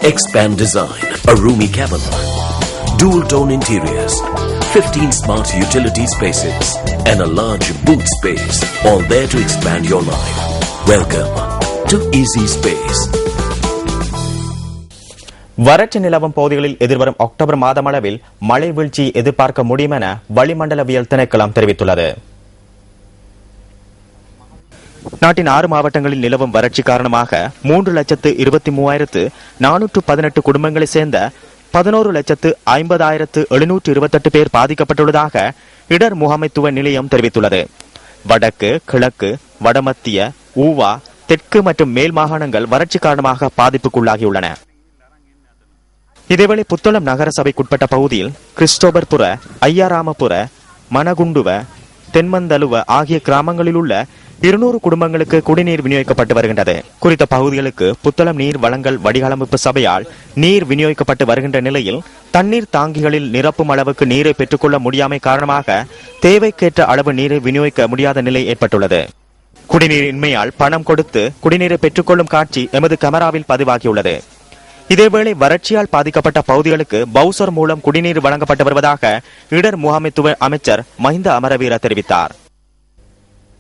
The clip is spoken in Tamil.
Expand Design, a roomy cabin, dual tone interiors, 15 smart utility spaces, and a large boot space, all there to expand your life. Welcome to Easy Space. வறட்சி நிலவும் பகுதிகளில் எதிர்வரும் அக்டோபர் மாதமளவில் மழை வீழ்ச்சி எதிர்பார்க்க முடியும் என வளிமண்டலவியல் திணைக்களம் தெரிவித்துள்ளது. நாட்டின் 6 மாவட்டங்களில் நிலவும் வறட்சி காரணமாக 3,23,418 குடும்பங்களைச் சேர்ந்த 11,50,728 பேர் பாதிக்கப்பட்டுள்ளதாக இடர் முகாமைத்துவ நிலையம் தெரிவித்துள்ளது. வடக்கு, கிழக்கு, வடமத்திய, ஊவா, தெற்கு மற்றும் மேல் மாகாணங்கள் வறட்சி காரணமாக பாதிப்புக்குள்ளாகியுள்ளன. இதேவேளை புத்தளம் நகரசபைக்குட்பட்ட பகுதியில் கிறிஸ்டோபர்புர, ஐயாராமபுர, மணகுண்டுவ, தென்மந்தலுவ ஆகிய கிராமங்களில் உள்ள 200 குடும்பங்களுக்கு குடிநீர் விநியோகிக்கப்பட்டு வருகின்றது. குறித்த பகுதிகளுக்கு புத்தளம் நீர் வழங்கல் வடிகாலமைப்பு சபையால் நீர் விநியோகிக்கப்பட்டு வருகின்ற நிலையில் தண்ணீர் தாங்கிகளில் நிரப்பும் அளவுக்கு நீரை பெற்றுக்கொள்ள முடியாமை காரணமாக தேவைக்கேற்ற அளவு நீரை விநியோகிக்க முடியாத நிலை ஏற்பட்டுள்ளது. குடிநீர் இன்மையால் பணம் கொடுத்து குடிநீரை பெற்றுக்கொள்ளும் காட்சி எமது கேமராவில் பதிவாகியுள்ளது. இதேவேளை வறட்சியால் பாதிக்கப்பட்ட பகுதிகளுக்கு பவுசர் மூலம் குடிநீர் வழங்கப்பட்டு வருவதாக இடர் முகாமைத்துவ அமைச்சர் மஹிந்த அமரவீர தெரிவித்தார்.